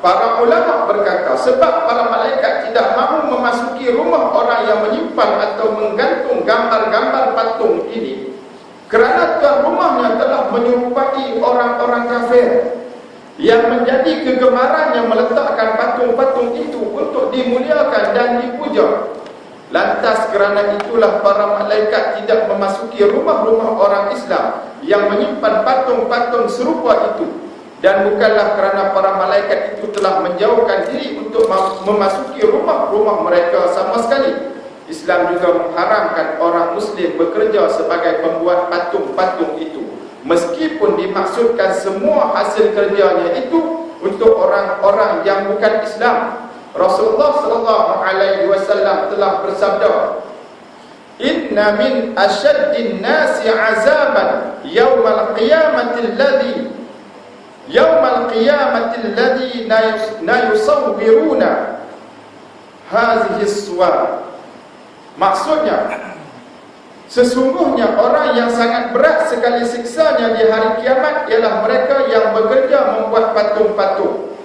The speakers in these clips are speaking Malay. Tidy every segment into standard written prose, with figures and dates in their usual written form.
Para ulama berkata, sebab para malaikat tidak mahu memasuki rumah orang yang menyimpan atau menggantung gambar-gambar patung ini, kerana tuan rumahnya telah menyerupai orang-orang kafir yang menjadi kegemarannya meletakkan patung-patung itu untuk dimuliakan dan dipuja. Lantas kerana itulah para malaikat tidak memasuki rumah-rumah orang Islam yang menyimpan patung-patung serupa itu. Dan bukanlah kerana para malaikat itu telah menjauhkan diri untuk memasuki rumah-rumah mereka sama sekali. Islam juga mengharamkan orang Muslim bekerja sebagai pembuat patung-patung itu, meskipun dimaksudkan semua hasil kerjanya itu untuk orang-orang yang bukan Islam. Rasulullah sallallahu alaihi wasallam telah bersabda, "Inna min asyaddin nasi 'azaban yaumal qiyamati alladhi yusawwiruna hadhihi suwar." Maksudnya, sesungguhnya orang yang sangat berat sekali siksanya di hari kiamat ialah mereka yang bekerja membuat patung-patung.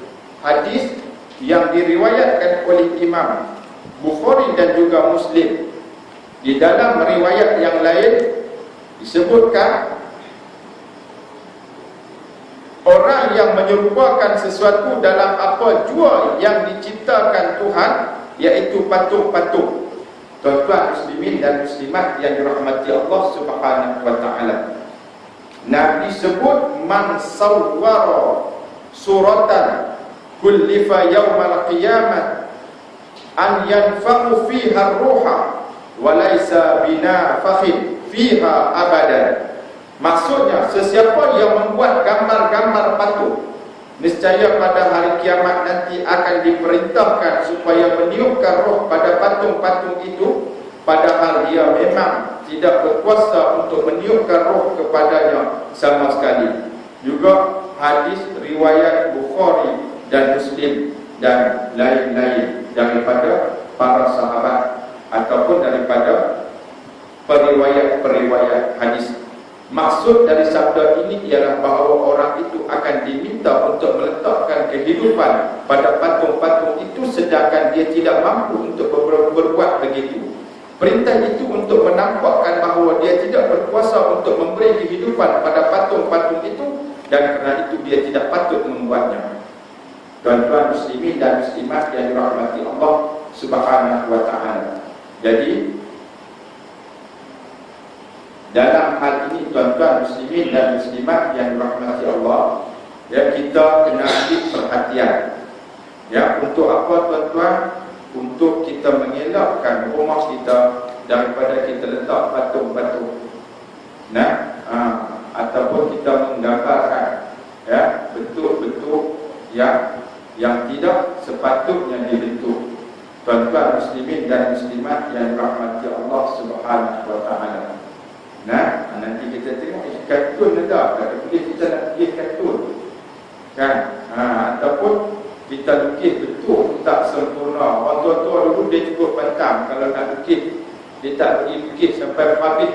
Hadis yang diriwayatkan oleh Imam Bukhari dan juga Muslim. Di dalam riwayat yang lain disebutkan, orang yang menyerupakan sesuatu dalam apa jua yang diciptakan Tuhan, iaitu patung-patung. Tuan-tuan muslimin dan muslimat yang dirahmati Allah Subhanahu wa taala, Nabi sebut, man sawwara suratan kullifa yaumal qiyamah an yanfakhu fiha ar-ruha wa laysa binafakhin fiha abadan. Maksudnya, sesiapa yang membuat gambar-gambar patung, niscaya pada hari kiamat nanti akan diperintahkan supaya meniupkan roh pada patung-patung itu, padahal dia memang tidak berkuasa untuk meniupkan roh kepadanya sama sekali. Juga hadis riwayat Bukhari dan Muslim dan lain-lain daripada para sahabat ataupun daripada periwayat hadis. Maksud dari sabda ini ialah bahawa orang itu akan diminta untuk meletakkan kehidupan pada patung-patung itu, sedangkan dia tidak mampu untuk berbuat begitu. Perintah itu untuk menampakkan bahawa dia tidak berkuasa untuk memberi kehidupan pada patung-patung itu, dan kerana itu dia tidak patut membuatnya. Tuan-tuan muslimin dan muslimat yang dirahmati Allah Subhanahu wa taala. Jadi dalam hal ini, tuan-tuan muslimin dan muslimat yang dirahmati Allah, ya, kita kena ambil perhatian. Ya, untuk apa tuan-tuan? Untuk kita mengelakkan rumah kita daripada kita letak patung-patung. Ataupun kita menggambarkan, ya, bentuk-bentuk yang tidak sepatutnya dibentuk. Tuan-tuan muslimin dan muslimat yang dirahmati Allah Subhanahu wa taala. Nanti kita tengok kartun ada, kalau boleh kita nak lukis kartun, kan? Ataupun kita lukis betul tak sempurna. Orang tua-tua dulu dia cukup pantang kalau nak lukis, dia tak pergi lukis sampai habis,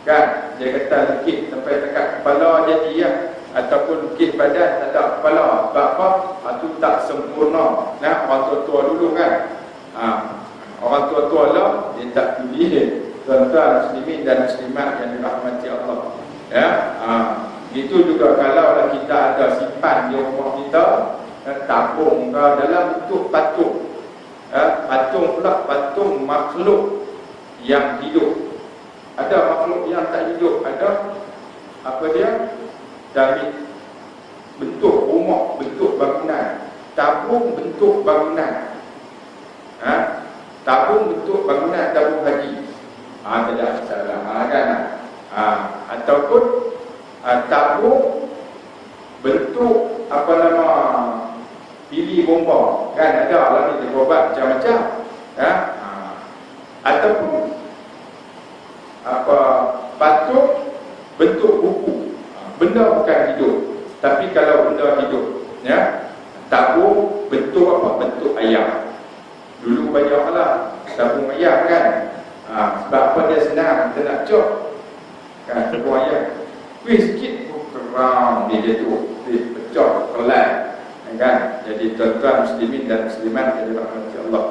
kan? Dia kata lukis sampai dekat kepala jadi, ya. Ataupun lukis badan tak ada kepala. Sebab apa? Itu tak sempurna. Orang tua-tua dulu, kan? Orang tua-tua lah dia tak pilih. Tuan-tuan muslimin dan muslimat yang dirahmati Allah, ya, itu juga kalau kita ada simpan di rumah kita, tabung dalam bentuk patung, patung pula patung makhluk yang hidup. Ada makhluk yang tak hidup, ada apa dia? Dari bentuk rumah, bentuk bangunan, tabung bentuk bangunan, tabung bentuk bangunan, tabung haji. Tidak salah, kan? Ataupun tabung bentuk apa nama, pilih bomba, kan? Ada lah ni berobat macam-macam, ya? Ataupun apa, patung bentuk buku, benda bukan hidup, tapi kalau benda hidup, ya, tabung bentuk apa? Bentuk ayam. Dulu banyaklah tabung ayam, kan? Sebab apa dia senang, kita nak cop, kan? Tabung ayam kuih sikit, kerang dia jatuh, pecah, kelai, kan? Jadi tuan-tuan muslimin dan muslimat yang dirahmati Allah,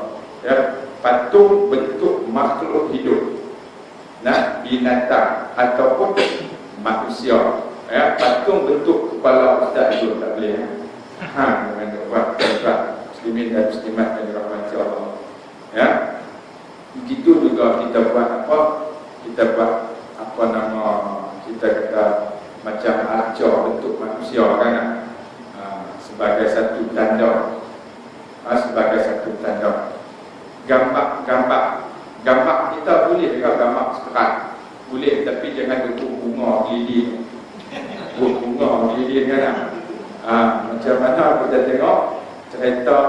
ya, patung bentuk makhluk hidup, nah, binatang ataupun manusia, ya, patung bentuk kepala ustaz itu tak boleh, ya. Dengan buat tuan-tuan muslimin dan muslimat yang dirahmati Allah, ya. Begitu juga kita buat apa? Kita buat apa nama, kita kata macam arca bentuk manusia, kan? Sebagai satu tanda, sebagai satu tanda. Gambar kita boleh juga gambar sekerat, boleh, tapi jangan bentuk bunga lilin, bunga lilin, kan? Macam mana kita tengok cerita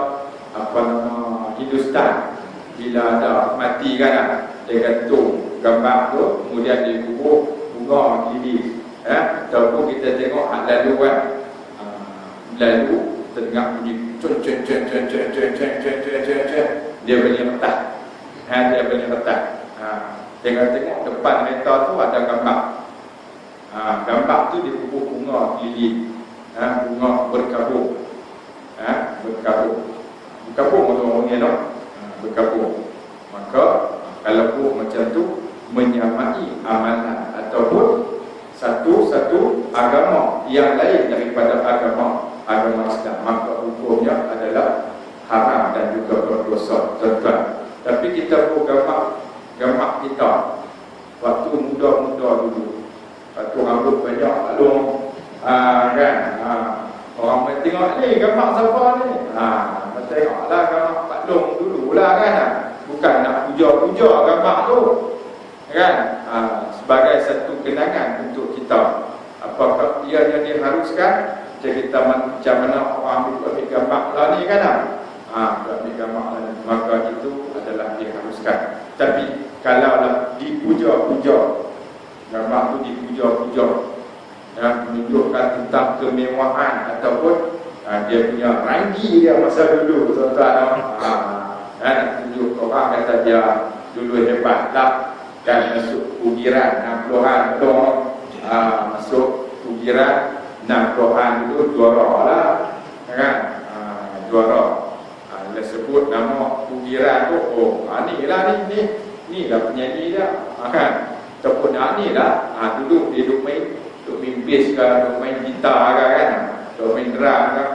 apa nama Hindustan, bila ada mati, kan? Dia gantung gambar tu, kemudian dikubur bunga lilin, ataupun kita tengok lalu, kan? Lalu terdengar bunyi cun, dia boleh retak, dia boleh retak. Tengok depan kereta tu ada gambar, gambar tu dikubur bunga lilin, bunga berkabung, berkabung orang-orangnya, no? Berkabung. Maka kalau pun macam tu menyamai amalan ataupun satu agama yang lain daripada agama Islam, maka hukumnya adalah haram dan juga berdosa, tuan-tuan. Tapi kita pun gambar kita waktu muda-muda dulu, waktu rambut banyak alung, kan? Orang tengok ni gambar siapa ni? Tengoklah gambar Pak Long dululah, kan? Bukan nak puja-puja gambar tu, kan? Sebagai satu kenangan untuk kita. Apakah ianya diharuskan? Kita macam mana orang ambil gambar lah ni, kan? Ambil gambar lah ni, maka itu adalah diharuskan. Tapi kalaulah dipuja-puja, gambar tu dipuja-puja, menunjukkan tentang kemewahan ataupun dia punya ranggi dia masa dulu, tuan-tuan, nak tunjuk orang kata dia dulu hebat lah, kan? Masuk ugiran 60-an tu, masuk ugiran 60-an dulu juara lah, kan? Juara. Dia sebut nama ugiran tu, ni lah, ni lah penyanyi dia, kan? Ataupun ni lah, dulu dia duk main bass ke, duk main gitar ke, kan? Duk main drum ke.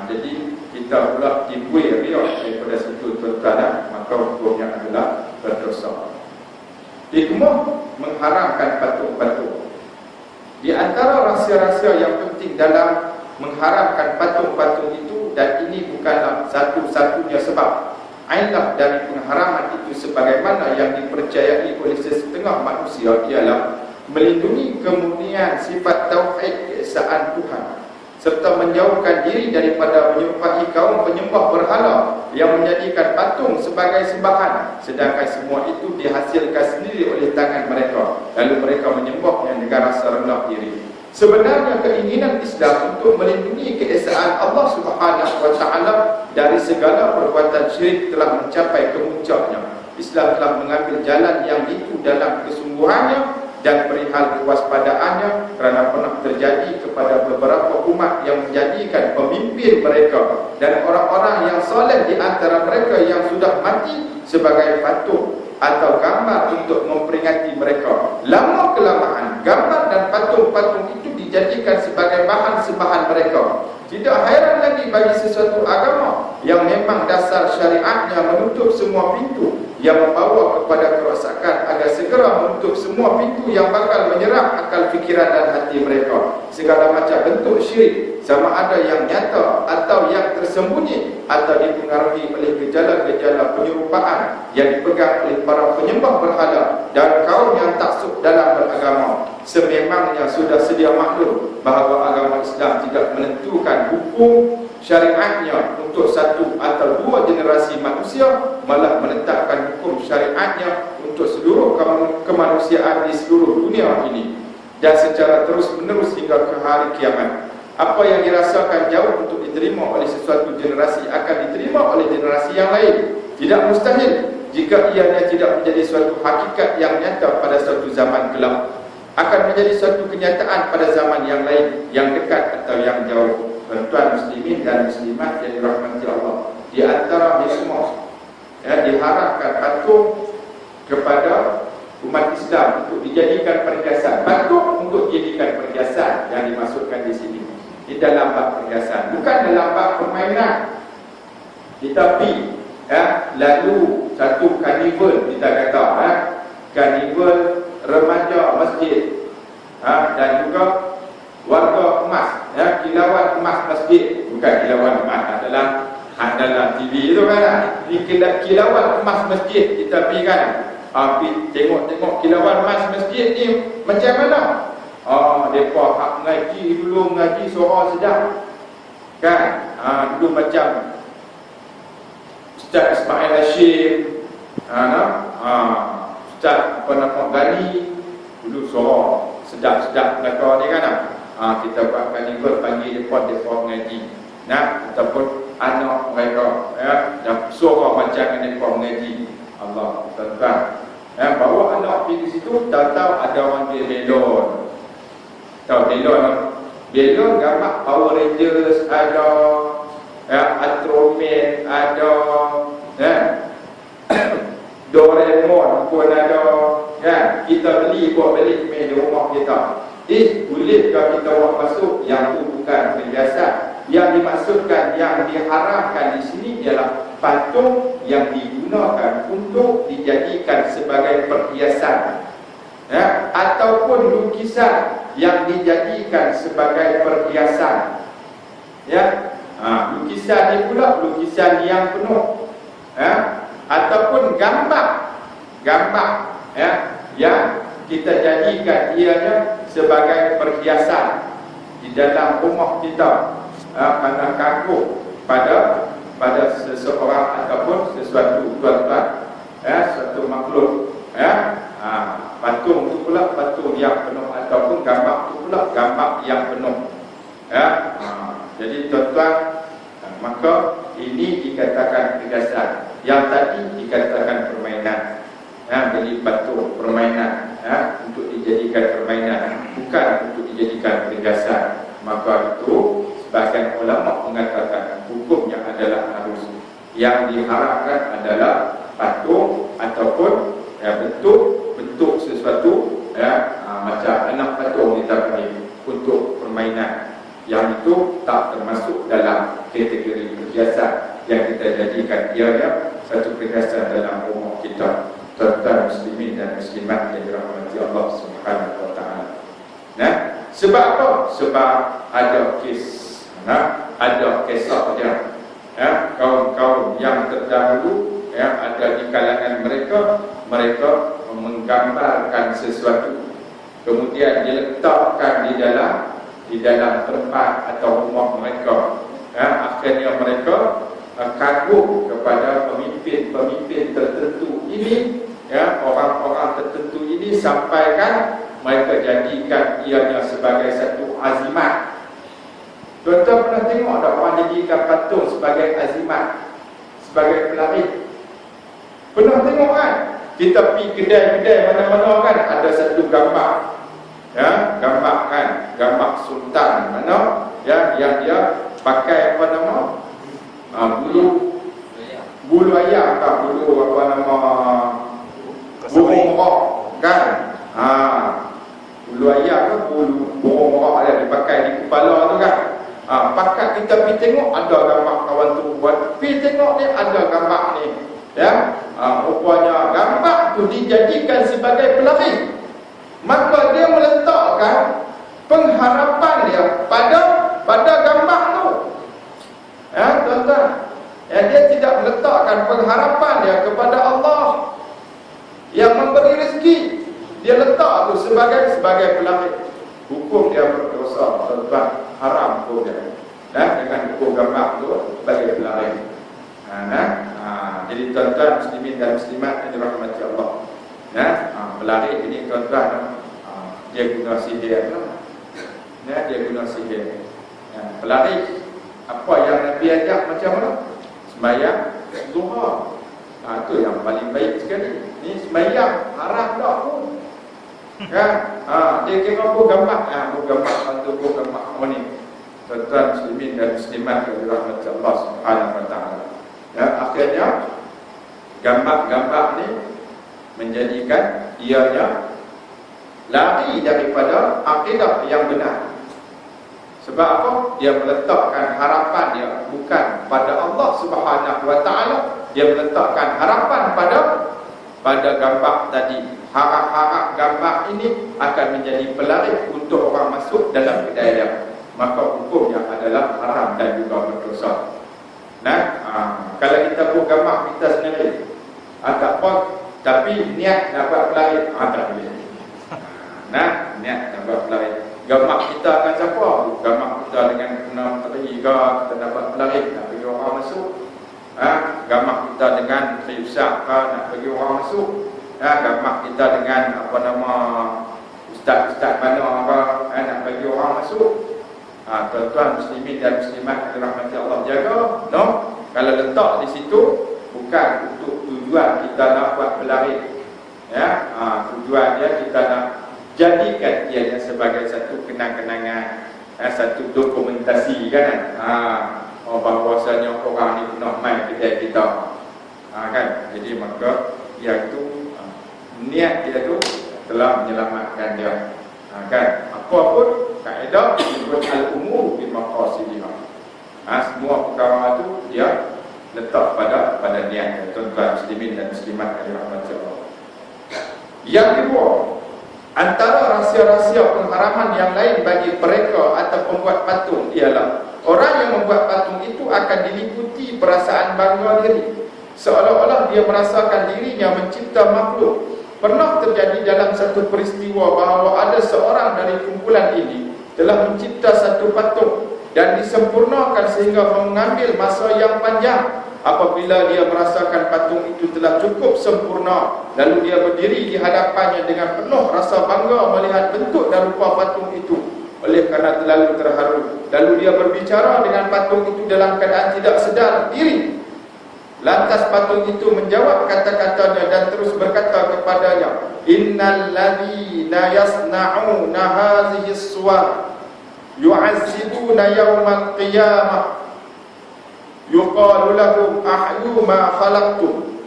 Jadi kita pula timbul dia daripada situ, tuan-tuan, maka hukumnya adalah berdosa. Hikmah mengharamkan patung-patung. Di antara rahsia-rahsia yang penting dalam mengharamkan patung-patung itu, dan ini bukanlah satu-satunya sebab, ailah dari pengharaman itu sebagaimana yang dipercayai oleh sesetengah manusia, ialah melindungi kemurnian sifat tauhid keesaan Tuhan, serta menjauhkan diri daripada menyerupai kaum penyembah berhala yang menjadikan patung sebagai sembahan, sedangkan semua itu dihasilkan sendiri oleh tangan mereka, lalu mereka menyembahnya dengan rasa rendah diri. Sebenarnya keinginan Islam untuk melindungi keesaan Allah Subhanahu wa taala dari segala perbuatan syirik telah mencapai kemuncaknya. Islam telah mengambil jalan yang itu dalam kesungguhannya dan perihal kewaspadaannya, kerana pernah terjadi kepada beberapa umat yang menjadikan pemimpin mereka dan orang-orang yang soleh di antara mereka yang sudah mati sebagai patung atau gambar untuk memperingati mereka. Lama-kelamaan gambar dan patung-patung itu dijadikan sebagai bahan sembahan mereka. Tidak heran lagi bagi sesuatu agama yang memang dasar syariatnya menutup semua pintu yang membawa kepada kerosakan, agar segera menutup semua pintu yang bakal menyerang akal fikiran dan hati mereka. Segala macam bentuk syirik, sama ada yang nyata atau yang tersembunyi, atau dipengaruhi oleh gejala-gejala penyerupaan yang dipegang oleh para penyembah berhala dan kaum yang taksub dalam beragama, sememangnya sudah sedia maklum bahawa agama Islam tidak menentukan hukum syariatnya untuk satu atau dua generasi manusia, malah menetapkan hukum syariatnya untuk seluruh kemanusiaan di seluruh dunia ini, dan secara terus-menerus hingga ke hari kiamat. Apa yang dirasakan jauh untuk diterima oleh sesuatu generasi akan diterima oleh generasi yang lain. Tidak mustahil jika ianya tidak menjadi suatu hakikat yang nyata pada suatu zaman gelap, akan menjadi suatu kenyataan pada zaman yang lain, yang dekat atau yang jauh. Tuan-tuan muslimin dan muslimat yang dirahmati Allah, di antara hikmah diharapkan patung kepada umat Islam untuk dijadikan perhiasan. Patung untuk dijadikan perhiasan yang dimasukkan di sini. Di dalam bab perhiasan, bukan dalam bab permainan. Tetapi lalu satu karnival, kita kata karnival remaja masjid, dan juga warga emas, kilauan emas masjid. Bukan kilauan emas dalam TV itu kan. Ini kilauan emas masjid. Kita pergi kan, tengok kilauan emas masjid ni macam mana. Mereka hak mengaji dulu, mengaji suara sedap kan. Dulu macam Ustaz Ismail Hashim, Ustaz Ghani, dulu suara sedap-sedap mereka ni kan. Kita buat karnival, panggil mereka mengaji, ataupun anak mereka dan suara macam mereka mengaji. Allah tuan-tuan, bawa anak pergi di situ, tahu-tahu ada orang dia belon. Tahu belon gambar Power Rangers ada, Ultraman ada, Doraemon pun ada kan. Kita buat balik main di rumah kita. Bolehkah kita buat masuk? Yang itu bukan perhiasan. Yang dimaksudkan, yang diharapkan di sini ialah patung yang digunakan untuk dijadikan sebagai perhiasan, ataupun lukisan yang dijadikan sebagai perhiasan. Lukisan ni pula lukisan yang penuh, ataupun gambar yang kita jadikan ianya sebagai perhiasan di dalam rumah kita, kerana kagum pada seseorang ataupun sesuatu tuan-tuan, suatu makhluk. Patung itu pula patung yang penuh, ataupun gambar itu pula gambar yang penuh. Jadi tuan-tuan, maka ini dikatakan perhiasan. Yang tadi dikatakan permainan. Jadi patung permainan, untuk dijadikan permainan, bukan untuk dijadikan perhiasan. Maka itu sebagian ulama mengatakan hukumnya adalah harus. Yang diharapkan adalah patung ataupun bentuk sesuatu, macam anak patung kita panggil, untuk permainan. Yang itu tak termasuk dalam kategori perhiasan yang kita jadikan ianya satu perhiasan dalam rumah kita. Tuan-tuan muslimin dan muslimat yang dirahmati Allah Subhanahu wa taala. Sebab apa? Sebab ada ada kisah dia. Kaum-kaum yang terdahulu, ada di kalangan mereka menggambarkan sesuatu, kemudian diletakkan di dalam tempat atau rumah mereka. Akhirnya mereka kagum kepada pemimpin tertentu ini, orang-orang tertentu ini, sampaikan mereka jadikan ianya sebagai satu azimat. Tuan-tuan pernah tengok tak orang jadikan patung sebagai azimat, sebagai pelari? Pernah tengok kan? Kita pergi kedai-kedai mana-mana kan, ada satu gambar, gambar kan, gambar sultan mana, yang dia pakai apa nama, bulu ayam kan, bulu apa nama, burung merah kan, bulu ayam kan, burung merah yang dipakai di kepala tu kan. Pakat kita pergi tengok, ada gambar kawan tu buat, pergi tengok ni ada gambar ni, rupanya gambar tu dijadikan sebagai pelari. Maka dia meletakkan pengharapan dia pada gambar tu. Tuan-tuan, dia tidak meletakkan pengharapan dia kepada Allah yang memberi rezeki. Dia letak tu sebagai pelari. Hukum dia berdosa, tuan-tuan, haram hukum dia. Dengan hukum gambar tu sebagai pelari. Jadi tuan-tuan muslimin dan muslimat yang dirahmati Allah, pelari ini tuan-tuan, dia guna sihir. Dia guna sihir. Pelari, apa yang Nabi ajak macam mana? Sembahyang duha. Itu yang paling baik sekali. Ni sembahyang haram tak pun. Dia kira apa gambar? Gambar hantu, gambar apa ni? tuan-tuan muslimin dan muslimat yang dirahmati Allah Subhanahu wa taala. Ya, akhirnya gambar-gambar ni menjadikan ianya lari daripada akidah yang benar. Sebab apa? Dia meletakkan harapan dia bukan pada Allah Subhanahu wa taala, dia meletakkan harapan pada gambar tadi. Harap-harap gambar ini akan menjadi pelarik untuk orang masuk dalam hidayah. Maka hukumnya adalah haram dan juga berdosa. Nah, kalau kita buat gambar kita sendiri, tak apa, tapi niat nak buat pelarik, tak boleh. Nah, niat nak buat pelarik. Gambar kita akan siapa? Gambar kita dengan enam teriga, kita dapat pelarik, nak bagi orang masuk. Gambar kita dengan triusak, nak bagi orang masuk. Gambar kita dengan apa nama ustaz-ustaz mana apa, nak bagi orang masuk. Tuan-tuan muslimin dan muslimat yang dirahmati Allah jaga, no? Kalau letak di situ bukan untuk tujuan kita nak buat pelarik, ya, tujuan dia kita nak jadikan ianya sebagai satu kenang-kenangan, satu dokumentasi kan? Bahawasanya orang ni pernah main kedai kita, kan? Jadi maka iaitu niat dia tu telah menyelamatkan dia, kan? Apapun kaedah disebut al-umur bil maqasidihah. Semua perkara tu dia letak pada niat, tuan-tuan muslimin dan muslimat yang dirahmati Allah. Yang kedua, antara rahsia-rahsia pengharaman yang lain bagi mereka atau pembuat patung ialah orang yang membuat patung itu akan diliputi perasaan bangga diri, seolah-olah dia merasakan dirinya mencipta makhluk. Pernah terjadi dalam satu peristiwa bahawa ada seorang dari kumpulan ini telah mencipta satu patung dan disempurnakan sehingga mengambil masa yang panjang. Apabila dia merasakan patung itu telah cukup sempurna, lalu dia berdiri di hadapannya dengan penuh rasa bangga melihat bentuk dan rupa patung itu. Oleh kerana terlalu terharu, lalu dia berbicara dengan patung itu dalam keadaan tidak sedar diri. Lantas patung itu menjawab kata-katanya dan terus berkata kepadanya, innal ladzina yasna'una hadhihi as-suwar yu'azzibuna yawmal qiyamah yuqalu lahum ahyu ma khalaqtum.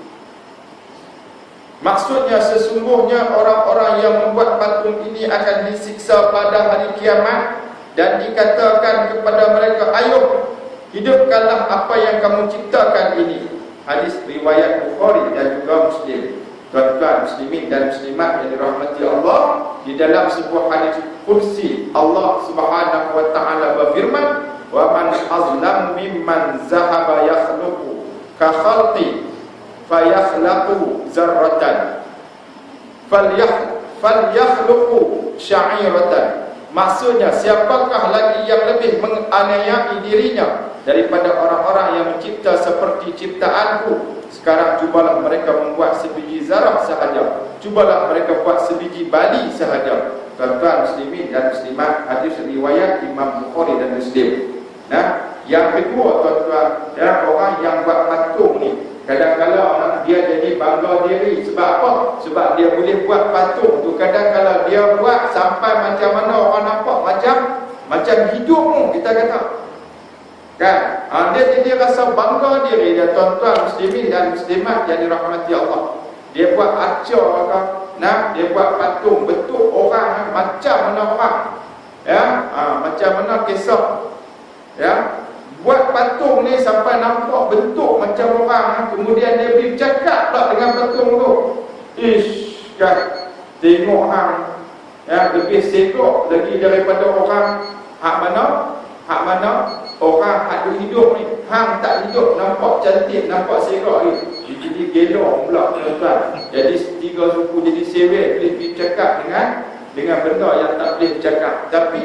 Maksudnya sesungguhnya orang-orang yang membuat patung ini akan disiksa pada hari kiamat dan dikatakan kepada mereka, ayo hidupkanlah apa yang kamu ciptakan ini. Hadis riwayat Bukhari dan juga Muslim. Tuan-tuan muslimin dan muslimat yang dirahmati Allah, di dalam sebuah hadis kursi Allah Subhanahu wa taala berfirman, wa man azlam mimman zahaba yakhluqu ka khalqi fayakhlaqu zarratan falyakhluqu sya'iratan. Maksudnya, siapakah lagi yang lebih menganiayai dirinya daripada orang-orang yang mencipta seperti ciptaanku? Sekarang cubalah mereka membuat sebiji zarah sahaja, cubalah mereka buat sebiji bali sahaja. Tuan-tuan muslimin dan muslimat, hadis riwayat Imam Bukhari dan Muslim. Nah, yang kedua tuan-tuan, orang yang buat patung ni kadang-kadang dia jadi bangga diri. Sebab apa? Sebab dia boleh buat patung tu. Kadang-kadang dia buat sampai macam mana orang nampak macam hidup tu, kita kata, kan? Dia jadi rasa bangga diri dia, tuan-tuan muslimin dan muslimat yang dirahmati Allah. Dia buat acar ke, dia buat patung bentuk orang macam mana orang, macam mana kisah, buat patung ni sampai nampak bentuk macam orang. Kemudian dia pergi bercakap pula dengan patung tu. Ish, kan, tengok hang, lebih segok lagi daripada orang. Hak mana orang hidup ni, hang tak hidup, nampak cantik, nampak segok ni. Jadi gelong pula tuan-tuan. Jadi tiga suku jadi sewek, boleh pergi bercakap dengan benda yang tak boleh bercakap. Tapi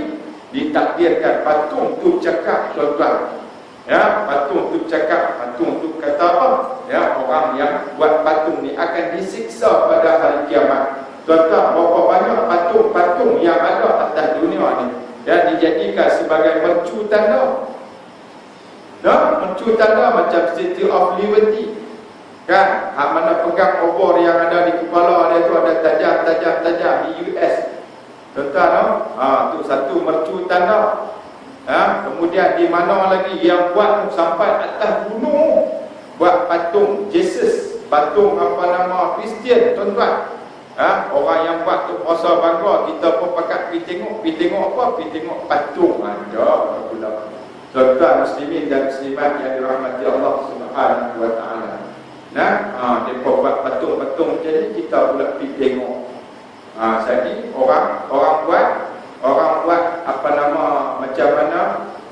ditakdirkan patung tu cakap, tuan-tuan. Patung tu cakap, patung tu kata apa? Orang yang buat patung ni akan disiksa pada hari kiamat. Tuan-tuan, berapa banyak patung-patung yang ada atas dunia ni dijadikan sebagai mercu tanda. Mercu tanda macam Statue of Liberty, kan? Hak mana pegang obor yang ada di kepala dia tu ada tajam-tajam di US. Tuan-tuan, tu satu mercu tanda. Kemudian di mana lagi yang buat sampai atas gunung, buat patung Jesus, patung apa nama Kristian, tuan-tuan. Orang yang buat tu puasa bangga, kita pun pakat pergi tengok apa? Pergi tengok patung. Ada pula. Tuan-tuan muslimin dan muslimat yang dirahmati Allah Subhanahu wa taala. Depa buat patung-patung, jadi kita pula pergi tengok. Jadi orang buat apa nama, macam mana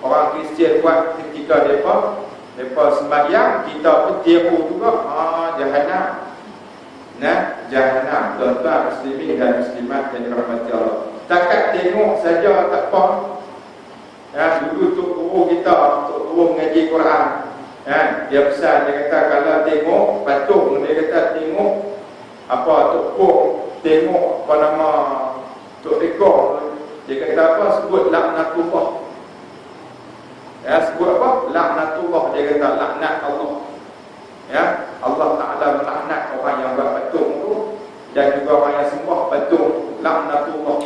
orang Kristian buat ketika depa sembahyang, kita pun tiru juga. Jahanam. Jahanam. Tuan-tuan muslimin dan muslimat yang dirahmati Allah. Takat tengok saja tak apa. Dulu Tok Guru kita, Tok Guru mengaji Quran, dia pesan, dia kata kalau tengok patung, dia kata tengok apa, Tok Pok tengok apa nama Tok Rekor, dia kata apa, sebut laknatullah. Sebut apa? Laknatullah. Dia kata laknat Allah. Allah Ta'ala melaknat orang yang buat patung tu, dan juga orang yang sembah patung, laknatullah.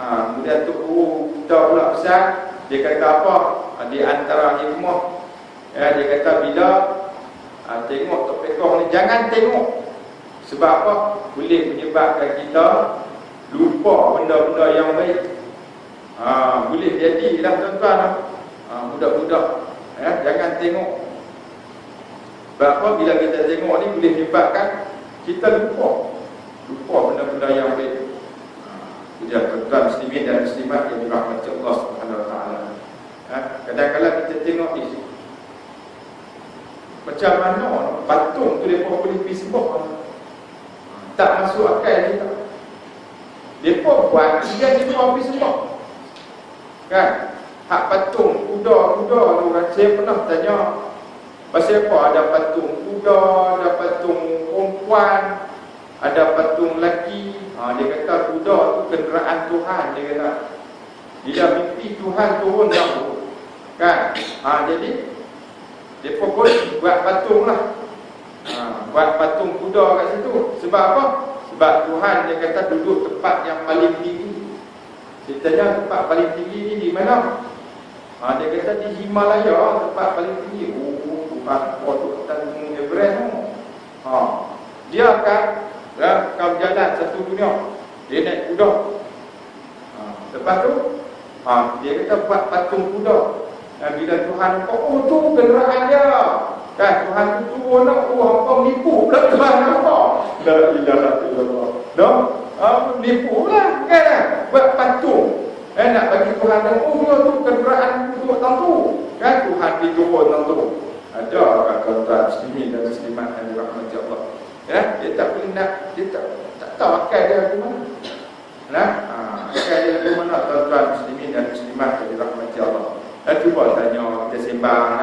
Kemudian Tok Guru kita pula pesan, dia kata apa? Di antara hikmah, dia kata bila tengok Tok Rekor ni, jangan tengok. Sebab apa? Boleh menyebabkan kita lupa benda-benda yang baik. Boleh jadilah tuan-tuan, budak-budak, jangan tengok. Sebab apa? Bila kita tengok ni boleh menyebabkan kita lupa benda-benda yang baik. Jadi tuan-tuan muslimin dan muslimat yang dirahmati Allah Subhanahu wa taala. Kadang-kadang kita tengok ni, macam mana patung tu dia boleh pergi sembah, tak masuk akal kita. Depa buat dia pergi sembah. Hak patung kuda-kuda tu, saya pernah tanya pasal apa ada patung kuda, ada patung perempuan, ada patung lelaki. Dia kata kuda tu kenderaan Tuhan, dia kata. Bila mimpi Tuhan turun dah. Jadi depa pun buat patung lah. Buat patung kuda kat situ. Sebab apa? Sebab Tuhan dia kata duduk tempat yang paling tinggi. Dia tanya tempat paling tinggi ni di mana? Dia kata di Himalaya, tempat paling tinggi. Bukan Gunung Everest tu. Dia akan kau jalan satu dunia, dia naik kuda. Lepas tu dia kata buat patung kuda. Bila Tuhan nampak, tu kenderaan dia. Tuhan tu turun, hampa menipu pula Tuhan nampak. La ilaha illallah. Menipu lah buat patung. Nak bagi Tuhan nampak, tu kenderaan untuk tentu. Tuhan diturun tentu. Ada tuan-tuan muslimin dan muslimat yang dirahmati Allah. Dia tak boleh dia tak tahu akal dia ke mana. Akal dia ke mana, tuan-tuan muslimin dan muslimat yang dirahmati Allah. Cuba tanya, kita sembang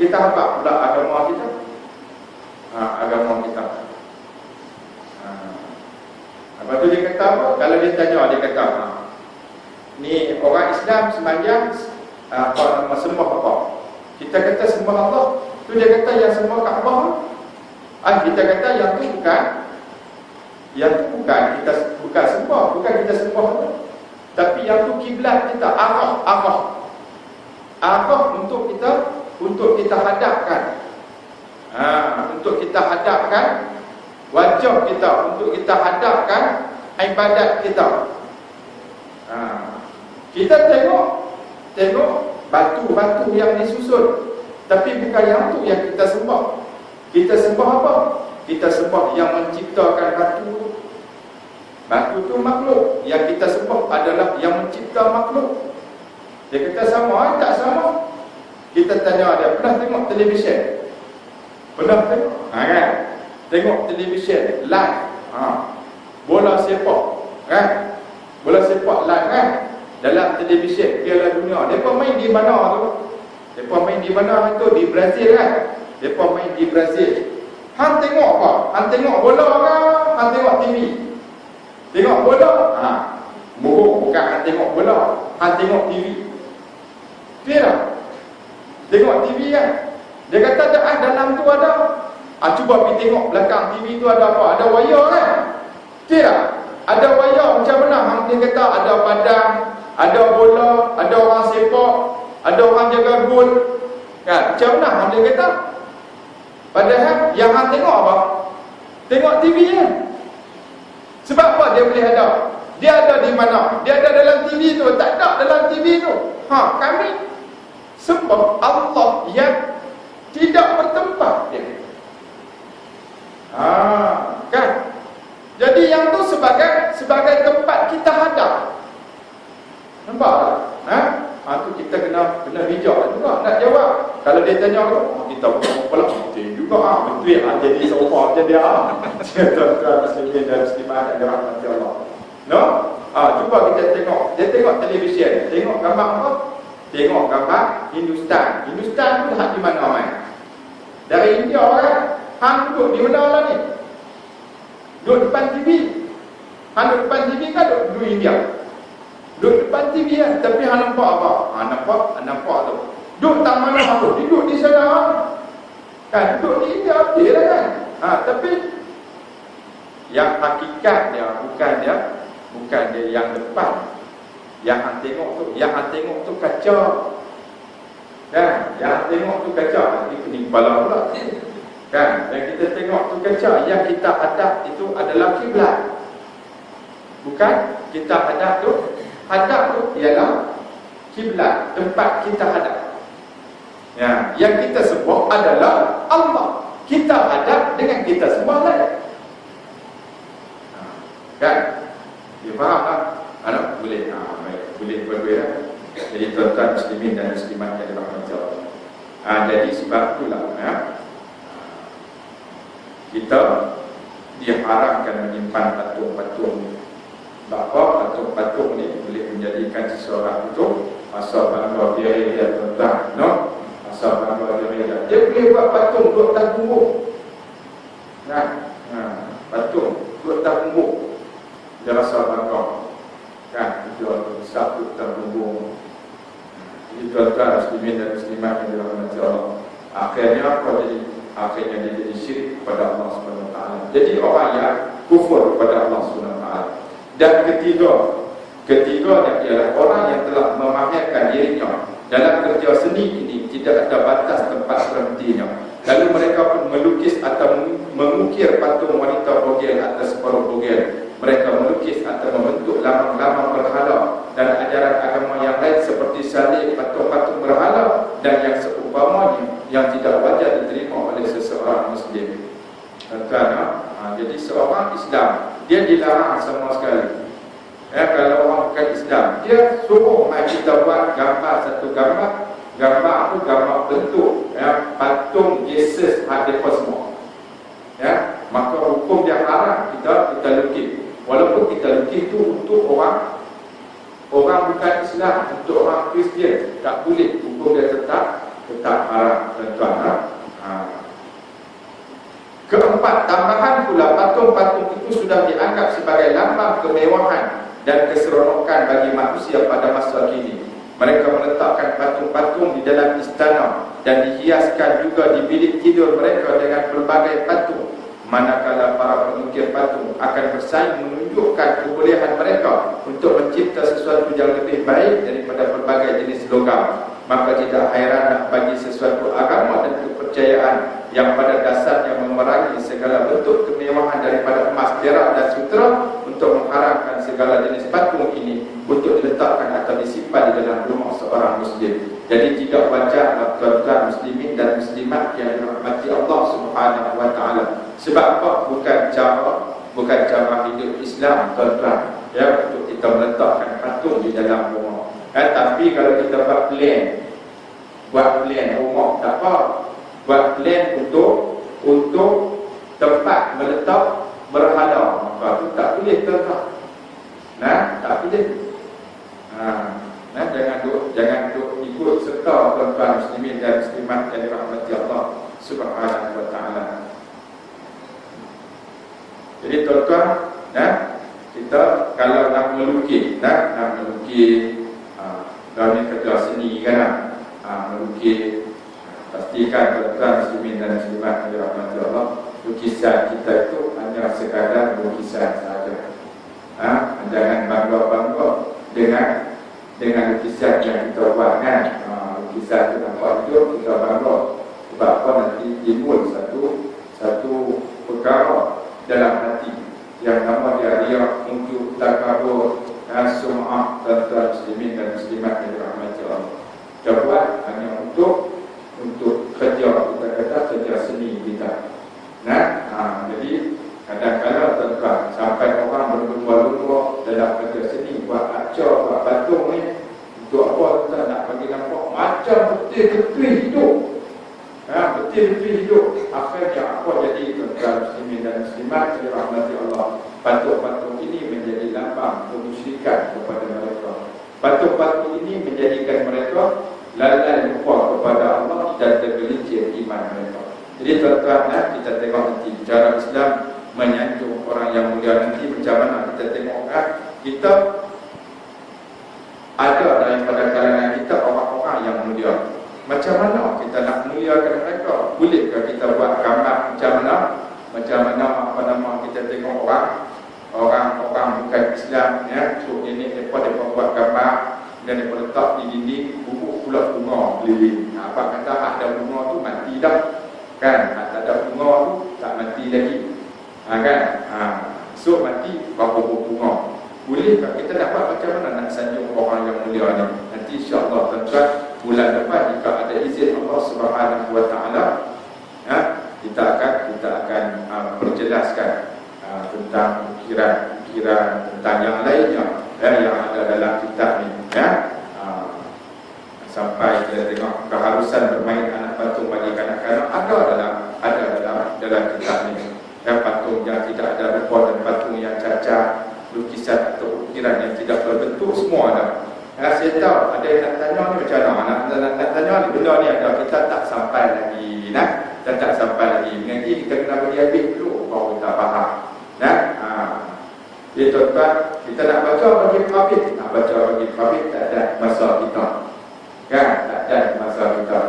kita apa pula agama kita? Agama kita. Lepas tu dia kata apa? Kalau dia tanya, dia kata ni orang Islam sembahyang apa nama sembah apa? Kita kata sembah Allah. Tu dia kata yang sembah Kaabah. Kita kata yang tu bukan. Yang tu bukan kita bukan sembah, bukan kita sembah tu. Tapi yang tu kiblat kita, arah untuk kita hadapkan. Untuk kita hadapkan wajah kita, untuk kita hadapkan ibadat kita. Kita tengok batu-batu yang disusun, tapi bukan yang tu yang kita sembah. Kita sembah apa? Kita sembah yang menciptakan batu. Batu tu makhluk. Yang kita sembah adalah yang mencipta makhluk. Dia kata sama, tak sama. Kita tanya dia, pernah tengok televisyen? Pernah tengok? Tengok televisyen live. Bola sepak, bola sepak live dalam televisyen Piala Dunia. Depa main di mana tu? Depa main di mana tu? Di Brazil Depa main di Brazil. Hang tengok apa? Hang tengok bola ke? Hang tengok TV? Tengok bola? Bukan hang tengok bola, hang tengok TV. Kira tengok TV Dia kata dalam tu ada. Cuba pergi tengok belakang TV tu ada apa? Ada wayar Kira ada wayar macam mana? Hang dia kata ada padang, ada bola, ada orang sepak, ada orang jaga gol. Kan? Macam mana hang boleh kata? Padahal yang hang tengok apa? Tengok TV kan? Sebab apa dia boleh ada? Dia ada di mana? Dia ada dalam TV tu, tak ada dalam TV tu. Kami sebab Allah yang tidak bertempat dia. Kan? Jadi yang tu sebagai tempat kita hadap. Nampak tak? Tu kita kena bijak juga nak jawab. Kalau dia tanya kita pula betul juga betul jadi sofa jadi tuan-tuan muslimin dan muslimat yang dirahmati Allah. No? Cuba kita tengok. Dia tengok televisyen, tengok gambar apa? Tengok gambar Hindustan. Hindustan tu hak di mana mai? Dari India orang. Hang duduk di mana lah ni? Duduk depan TV. Hang duduk depan TV kan duduk India. Duduk depan TV kan, tapi hang nampak apa? Nampak tu. Duduk tak mana aku? Duduk di sana. Kan duduk di India okey lah kan. Tapi yang hakikat dia bukan dia yang depan. Yang hang tengok tu kaca. Kan? Yang hang tengok tu kaca. Nanti pening kepala pula. Kan? Yang kita tengok tu kaca. Yang kita hadap itu adalah kiblat. Bukan kita hadap tu. Hadap tu ialah kiblat, tempat kita hadap. Ya, yang kita sebut adalah Allah. Kita hadap dengan kita sembah lain. Kan? Dia faham tak? Boleh. Boleh berbeza. Jadi tuan-tuan muslimin dan muslimat yang dirahmati Allah. Jadi sebab itulah kita diharamkan menyimpan patung-patung. Bahawa patung-patung ni boleh menjadikan seseorang itu asal bangga diri dia, tuan-tuan. No? Asal bangga diri dia. Dia boleh buat patung duduk atas punggung. Patung duduk atas punggung. Dia rasa bangga. Kan? Dia besar duduk atas punggung. Jadi tuan-tuan muslimin dan muslimat yang dirahmati Allah. Akhirnya apa jadi? Akhirnya dia jadi syirik kepada Allah SWT. Jadi orang yang kufur kepada Allah SWT. Dan ketiga ialah orang yang telah memamerkan dirinya dalam kerja seni ini tidak ada batas tempat berhentinya. Lalu mereka pun melukis atau mengukir patung wanita bogel atas separuh bogel. Mereka melukis atau membentuk lambang-lambang berhala dan ajaran agama yang lain seperti salib, patung-patung berhala dan yang seumpamanya yang tidak wajar diterima oleh seseorang Muslim. Tuan-tuan, jadi seorang Islam dia dilarang sama sekali. Kalau orang bukan Islam, dia suruh kita buat gambar satu gambar tu gambar bentuk patung Yesus ada semua. Maka hukum dia haram kita lukis. Walaupun kita lukis tu untuk orang bukan Islam, untuk orang Kristian, tak boleh. Hukum dia tetap haram, tuan-tuan. Keempat, tambahan pula patung-patung itu sudah dianggap sebagai lambang kemewahan dan keseronokan bagi manusia pada masa kini. Mereka meletakkan patung-patung di dalam istana dan dihiaskan juga di bilik tidur mereka dengan berbagai patung. Manakala para pengukir patung akan bersaing menunjukkan kebolehan mereka untuk mencipta sesuatu yang lebih baik daripada berbagai jenis logam, maka tidak hairan bagi sesuatu agama dan kepercayaan yang pada dasarnya memerangi segala bentuk kemewahan daripada emas, perak dan sutera untuk mengharamkan segala jenis patung ini untuk diletakkan atau disimpan di dalam rumah seorang Muslim. Jadi tidak wajar tuan-tuan muslimin dan muslimat yang dirahmati Allah Subhanahu wa taala. Sebab apa? Bukan cara hidup Islam, tuan-tuan. Untuk kita meletakkan patung di dalam rumah. Tapi kalau kita buat plan rumah tak apa. Buat plan untuk tempat meletak berhala, maka itu tak boleh, tuan-tuan. Tak boleh. Jangan duk ikut serta tuan-tuan muslimin dan muslimat yang dirahmati Allah Subhanahu wa taala. Jadi tuan-tuan, kita kalau nak melukis, dalam kerja seni kan, melukis, pastikan tuan-tuan muslimin dan muslimat yang dirahmati Allah, lukisan kita itu hanya sekadar lukisan saja. Jangan bangga-bangga dengan dengan lukisan yang kita buat kan. Lukisan tu nampak hidup, kita bangga. Sebab apa, nanti timbul satu perkara dalam hati yang nama dia riak, untuk takabur, sum'ah, tuan-tuan muslimin dan muslimat yang dirahmati Allah. Kita buat hanya untuk kerja, kita kata kerja seni kita. Jadi kadang-kadang tuan-tuan, sampai orang berlumba-lumba dalam kerja seni, buat acar, buat patung ni, untuk apa tuan nak bagi nampak macam betul-betul hidup. Betul-betul hidup. Akhirnya apa jadi tuan-tuan muslimin dan muslimat yang dirahmati Allah? Patung-patung ini menjadi lambang kemusyrikan kepada mereka. Patung-patung ini menjadikan mereka lalai lupa kepada Allah dan tergelincir iman mereka. Jadi tuan-tuan, kita tengok nanti cara Islam menyanjung orang yang mulia nanti macam mana. Kita tengok kita ada daripada kalangan kita orang-orang yang mulia. Macam mana kita nak muliakan mereka? Bolehkah kita buat gambar macam mana? Kita tengok orang bukan Islam untuk ini mereka buat gambar dan mereka letak di dinding buku pula bunga keliling. Apa kata ada bunga tu mati dah kan? Tak ada bunga tu tak mati lagi so mati baru bunga. Bolehkah kita dapat macam mana nak sanjung orang yang mulia ni? Nanti insya-Allah tuan-tuan, bulan depan jika ada izin Allah Subhanahu wa taala, kita akan perjelaskan tentang fikiran tentang yang lainnya yang ada dalam kitab ni sampai kita tengok keharusan bermain anak patung bagi kanak-kanak ada dalam kitab ni. Patung yang tidak ada rupa dan patung yang cacat, lukisan atau ukiran yang tidak berbentuk, semua ada. Saya tahu ada yang nak tanya ni macam mana. Nak tanya ni benda ni ada, kita tak sampai lagi. Kita tak sampai lagi. Nanti kita kena beri habis dulu baru kita faham. Jadi tuan-tuan, kita nak baca bagi khabib, tak ada masa kita. Tak ada masa kita.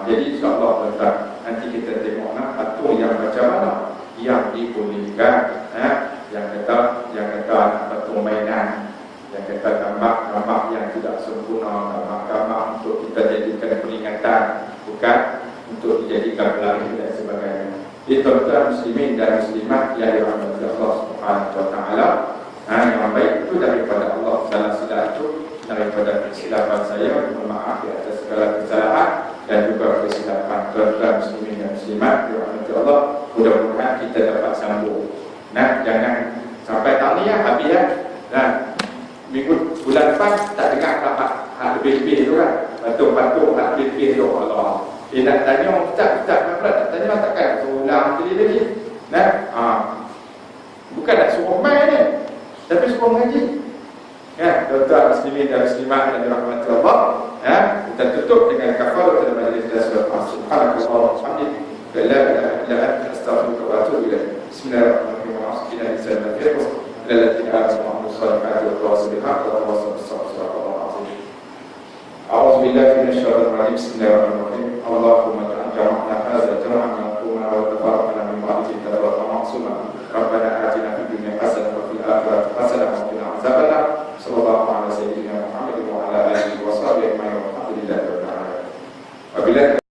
Jadi insya-Allah tuan-tuan, nanti kita tengok patung yang macam mana yang dibolehkan, yang kata anak patung mainan, yang kata gambar yang tidak sempurna, gambar untuk kita jadikan peringatan, bukan untuk dijadikan pelari dan sebagainya. Jadi tuan-tuan muslimin dan muslimat yang dirahmati Allah Subhanahu wa taala, yang baik itu daripada Allah. Salah itu daripada kesilapan saya, mohon maaf di atas segala kesalahan dan juga kesilapan tuan-tuan muslimin dan muslimat dirahmati Allah. Mudah-mudahan kita dapat sambung. Jangan sampai tahun ni habis minggu bulan depan tak dengar hak lebih-lebih tu kan. Patung-patung hak lebih-lebih tu Allah. Nak tanya ustaz nak tanya takkan ulang lagi. Bukan nak suruh main ni, tapi suruh mengaji. Tuan-tuan muslimin dan muslimat yang dirahmati Allah, kita tutup dengan kafaratul majlis dan surah Subhanallah walhamdulillah. لا إله إلا أنت أستغفرك وأتوب إليك. بسم الله الرحمن الرحيم. وعصينا لسان الفقه إلى الذين آمنوا وعملوا الصالحات وتواصوا بالحق وتواصوا بالصبر. صدق الله العظيم. أعوذ بالله من الشيطان الرجيم. بسم الله الرحمن الرحيم. اللهم اجعل جمعنا هذا جمعا مرحوما وتفرقنا من بعده تفرقا معصوما. ربنا آتنا في الدنيا حسنة وفي الآخرة حسنة